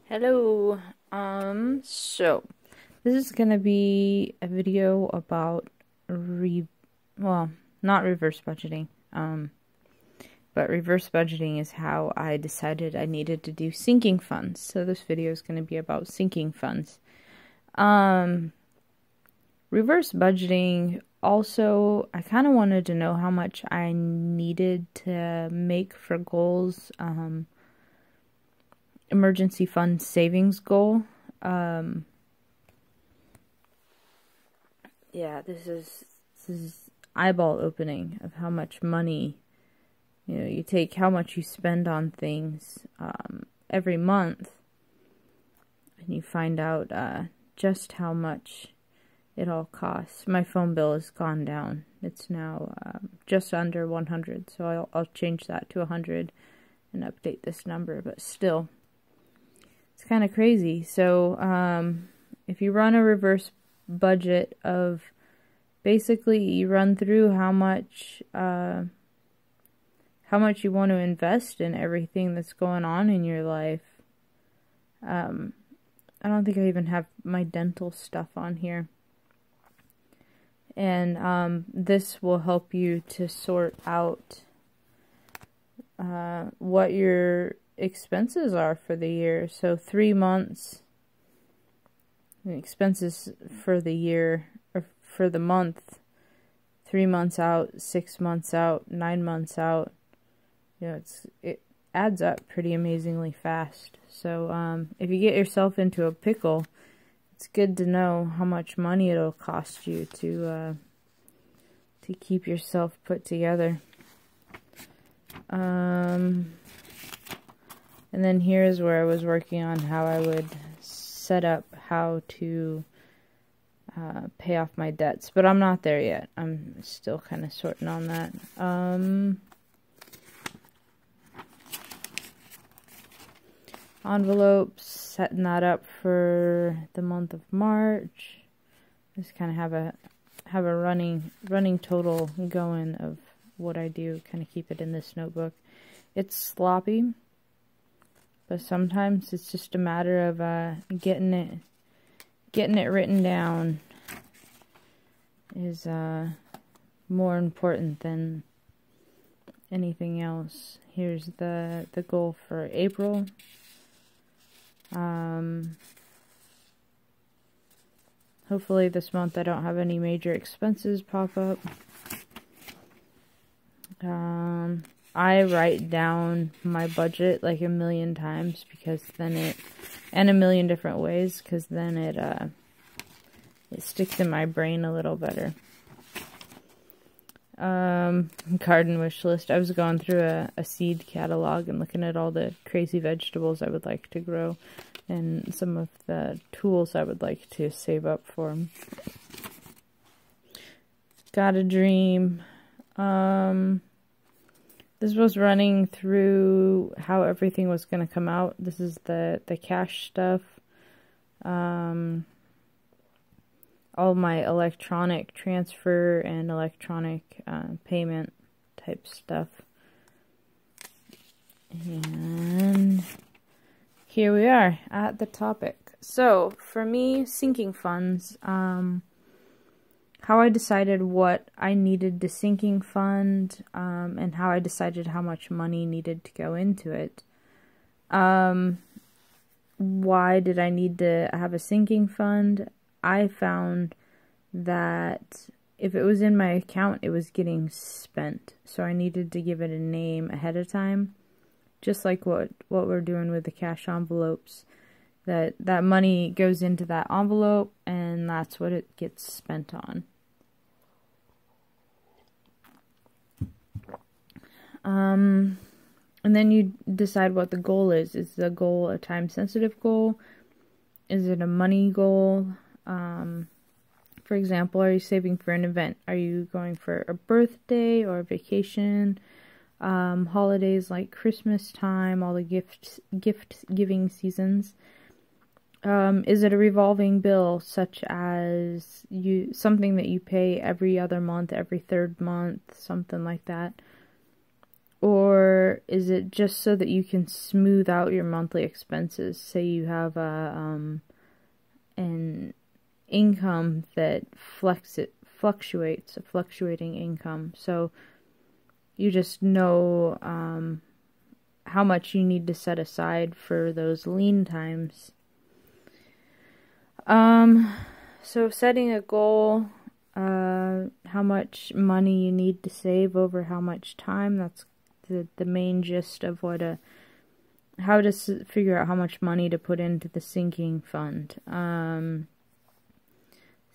Hello. So this is gonna be a video about not reverse budgeting. But reverse budgeting is how I decided I needed to do sinking funds. So this video is gonna be about sinking funds. Reverse budgeting also, I kind of wanted to know how much I needed to make for goals. Emergency fund savings goal. Yeah, this is eyeball opening of how much money, you take how much you spend on things every month, and you find out just how much it all costs. My phone bill has gone down. It's now just under 100, so I'll change that to 100 and update this number, but still, it's kind of crazy. So if you run a reverse budget of, basically you run through how much you want to invest in everything that's going on in your life. I don't think I even have my dental stuff on here. And this will help you to sort out what your expenses are for the year. So 3 months expenses for the year, or for the month, 3 months out, 6 months out, 9 months out. It adds up pretty amazingly fast. So if you get yourself into a pickle, it's good to know how much money it'll cost you to keep yourself put together. And then here's where I was working on how I would set up how to pay off my debts. But I'm not there yet. I'm still kind of sorting on that. Envelopes, setting that up for the month of March. Just kind of have a running total going of what I do. Kind of keep it in this notebook. It's sloppy, but sometimes it's just a matter of getting it written down is more important than anything else. Here's the goal for April. Hopefully this month I don't have any major expenses pop up. I write down my budget like a million times, because then and a million different ways, because then it sticks in my brain a little better. Garden wish list. I was going through a seed catalog and looking at all the crazy vegetables I would like to grow, and some of the tools I would like to save up for them. Got a dream. This was running through how everything was going to come out. This is the cash stuff. All my electronic transfer and electronic payment type stuff. And here we are at the topic. So for me, sinking funds, how I decided what I needed to sinking fund, and how I decided how much money needed to go into it. Why did I need to have a sinking fund? I found that if it was in my account, it was getting spent. So I needed to give it a name ahead of time. Just like what we're doing with the cash envelopes. That money goes into that envelope, and that's what it gets spent on. And then you decide what the goal is. Is the goal a time-sensitive goal? Is it a money goal? For example, are you saving for an event? Are you going for a birthday or a vacation? Holidays like Christmas time, all the gift-giving seasons. Is it a revolving bill, such as something that you pay every other month, every third month, something like that? Or is it just so that you can smooth out your monthly expenses? Say you have an income that fluctuates, a fluctuating income. So you just know how much you need to set aside for those lean times. So setting a goal, how much money you need to save over how much time, that's the main gist of how to figure out how much money to put into the sinking fund. So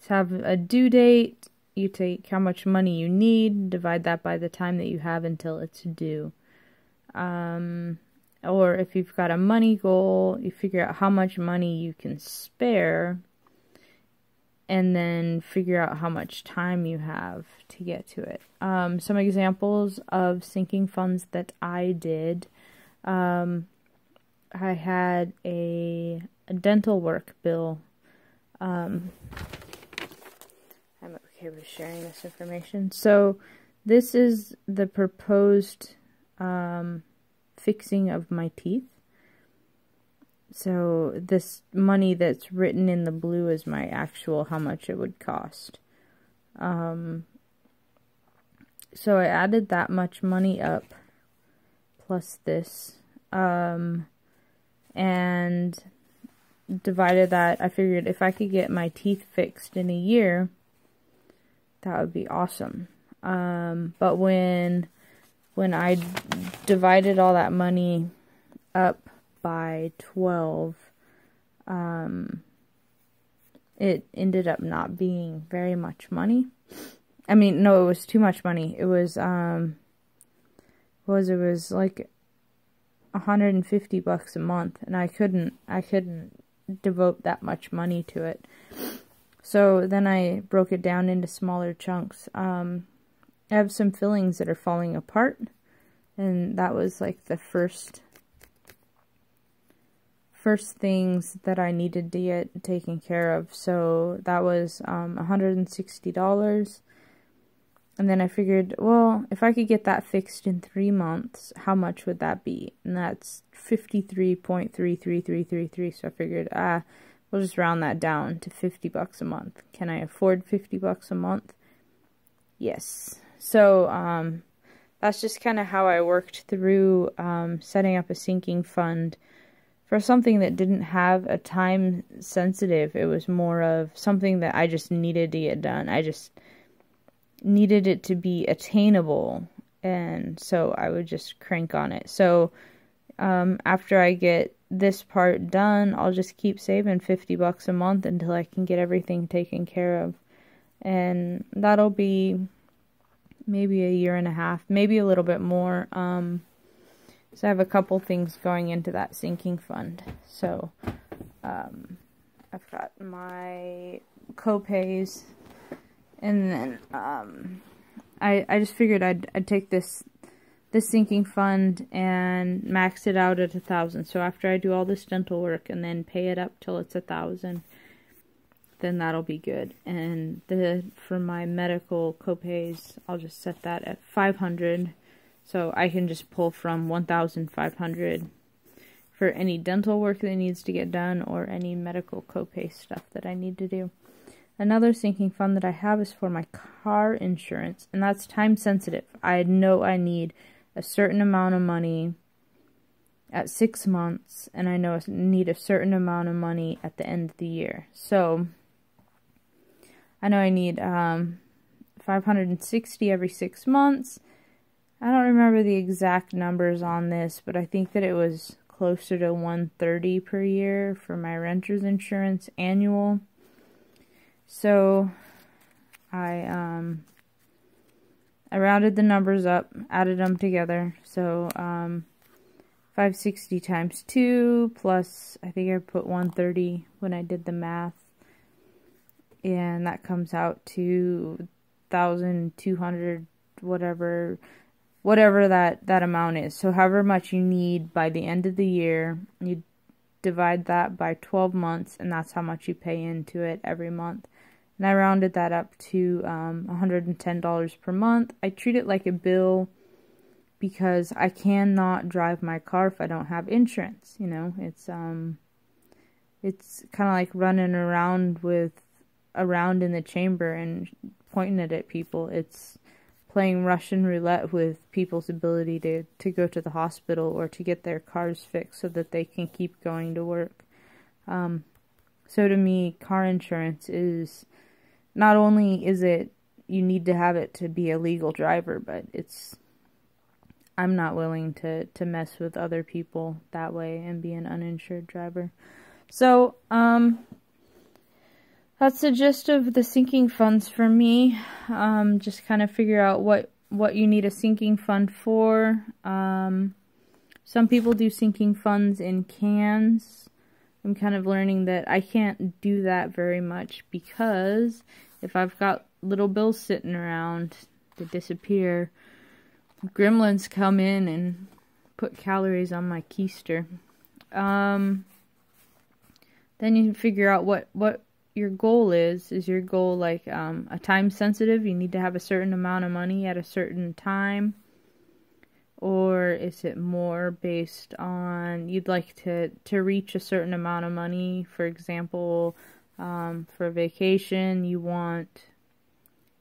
have a due date, you take how much money you need, divide that by the time that you have until it's due. Or if you've got a money goal, you figure out how much money you can spare, and then figure out how much time you have to get to it. Some examples of sinking funds that I did. I had a dental work bill. I'm okay with sharing this information. So this is the proposed fixing of my teeth. So this money that's written in the blue is my actual how much it would cost. So I added that much money up plus this, and divided that. I figured if I could get my teeth fixed in a year, that would be awesome. But when I divided all that money up by 12, it ended up not being very much money. I mean, no, it was too much money. It was like $150 a month, and I couldn't devote that much money to it. So then I broke it down into smaller chunks. I have some fillings that are falling apart, and that was like the first things that I needed to get taken care of. So that was $160. And then I figured, well, if I could get that fixed in 3 months, how much would that be? And that's $53.33333. So I figured, we'll just round that down to $50 a month. Can I afford $50 a month? Yes. So that's just kind of how I worked through setting up a sinking fund for something that didn't have a time sensitive. It was more of something that I just needed to get done. I just needed it to be attainable, and so I would just crank on it. So after I get this part done, I'll just keep saving $50 a month until I can get everything taken care of, and that'll be maybe a year and a half, maybe a little bit more. So I have a couple things going into that sinking fund. So I've got my co-pays, and then I just figured I'd take this sinking fund and max it out at 1,000. So after I do all this dental work and then pay it up till it's 1,000, then that'll be good. And for my medical co-pays, I'll just set that at 500. So I can just pull from 1,500 for any dental work that needs to get done or any medical copay stuff that I need to do. Another sinking fund that I have is for my car insurance, and that's time sensitive. I know I need a certain amount of money at 6 months, and I know I need a certain amount of money at the end of the year. So I know I need $560 every 6 months. I don't remember the exact numbers on this, but I think that it was closer to $130 per year for my renter's insurance annual. So I rounded the numbers up, added them together. So 560 times 2 plus, I think I put 130 when I did the math, and that comes out to 1,200, whatever that amount is. So however much you need by the end of the year, you divide that by 12 months, and that's how much you pay into it every month. And I rounded that up to $110 per month. I treat it like a bill because I cannot drive my car if I don't have insurance. You know, it's kind of like running around in the chamber and pointing it at people. It's playing Russian roulette with people's ability to go to the hospital or to get their cars fixed so that they can keep going to work. So to me, car insurance is, not only is it, you need to have it to be a legal driver, but I'm not willing to mess with other people that way and be an uninsured driver. So, that's the gist of the sinking funds for me. Just kind of figure out what you need a sinking fund for. Some people do sinking funds in cans. I'm kind of learning that I can't do that very much, because if I've got little bills sitting around, they disappear. Gremlins come in and put calories on my keister. Then you figure out what your goal is. Is your goal like a time sensitive? You need to have a certain amount of money at a certain time? Or is it more based on you'd like to reach a certain amount of money? For example, for a vacation, you want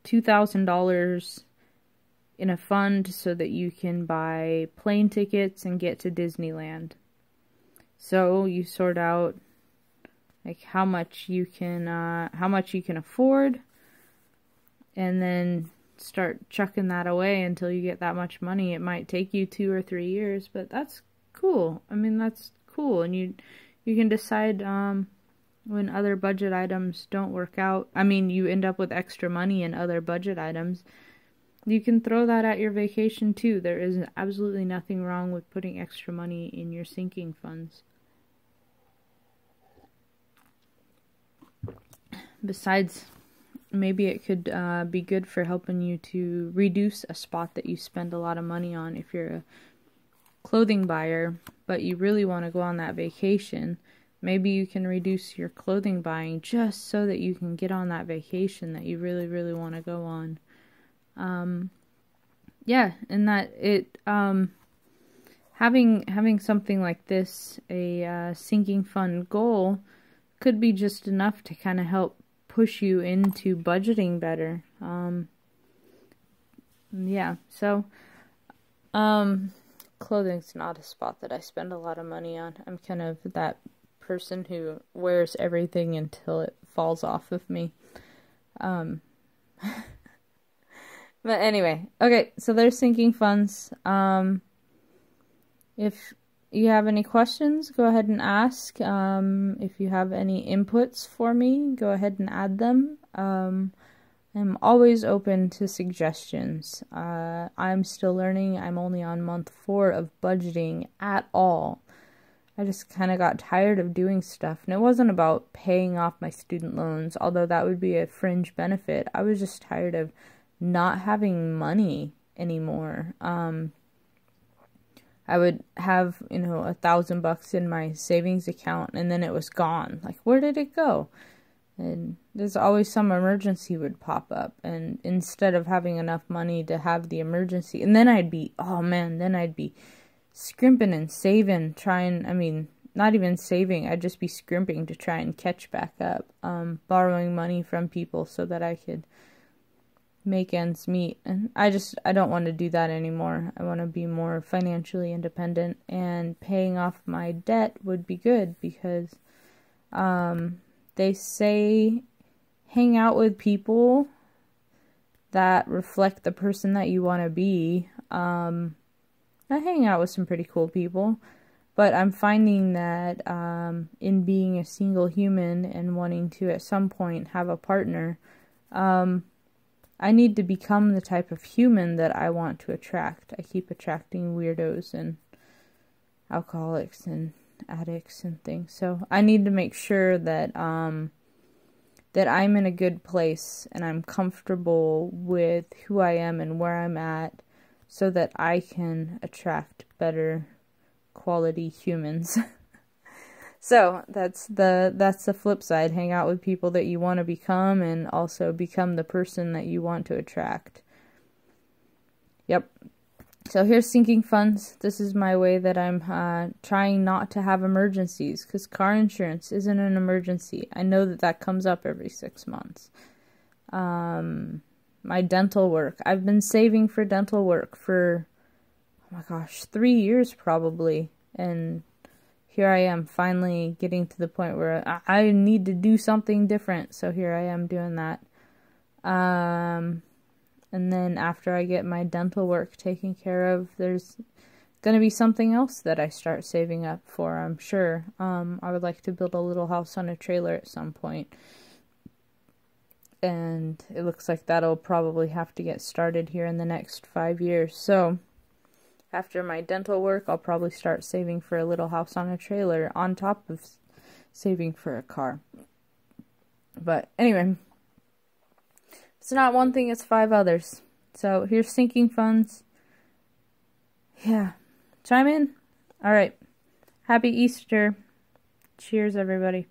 $2,000 in a fund so that you can buy plane tickets and get to Disneyland. So you sort out like how much you can afford, and then start chucking that away until you get that much money. It might take you 2 or 3 years, but that's cool. I mean, that's cool. And you can decide when other budget items don't work out. I mean, you end up with extra money in other budget items. You can throw that at your vacation too. There is absolutely nothing wrong with putting extra money in your sinking funds. Besides, maybe it could be good for helping you to reduce a spot that you spend a lot of money on. If you're a clothing buyer, but you really want to go on that vacation, maybe you can reduce your clothing buying just so that you can get on that vacation that you really, really want to go on. Yeah, and that it, having something like this, a sinking fund goal, could be just enough to kind of help push you into budgeting better. Yeah, so clothing's not a spot that I spend a lot of money on. I'm kind of that person who wears everything until it falls off of me. But anyway, okay, so there's sinking funds. If you have any questions, go ahead and ask. If you have any inputs for me, go ahead and add them. I'm always open to suggestions. I'm still learning. I'm only on month 4 of budgeting at all. I just kind of got tired of doing stuff. And it wasn't about paying off my student loans, although that would be a fringe benefit. I was just tired of not having money anymore. I would have, $1,000 in my savings account, and then it was gone. Like, where did it go? And there's always some emergency would pop up, and instead of having enough money to have the emergency, and then I'd be scrimping and saving, not even saving, I'd just be scrimping to try and catch back up, borrowing money from people so that I could make ends meet. And I don't want to do that anymore. I want to be more financially independent, and paying off my debt would be good, because they say hang out with people that reflect the person that you want to be. I hang out with some pretty cool people, but I'm finding that in being a single human and wanting to at some point have a partner, I need to become the type of human that I want to attract. I keep attracting weirdos and alcoholics and addicts and things. So I need to make sure that that I'm in a good place and I'm comfortable with who I am and where I'm at, so that I can attract better quality humans. So that's the flip side. Hang out with people that you want to become, and also become the person that you want to attract. Yep. So here's sinking funds. This is my way that I'm trying not to have emergencies, because car insurance isn't an emergency. I know that that comes up every 6 months. My dental work. I've been saving for dental work for, oh my gosh, 3 years probably. And here I am finally getting to the point where I need to do something different. So here I am doing that. And then after I get my dental work taken care of, there's going to be something else that I start saving up for, I'm sure. I would like to build a little house on a trailer at some point. And it looks like that'll probably have to get started here in the next 5 years. So after my dental work, I'll probably start saving for a little house on a trailer on top of saving for a car. But anyway, it's not one thing, it's 5 others. So here's sinking funds. Yeah. Chime in. All right. Happy Easter. Cheers, everybody.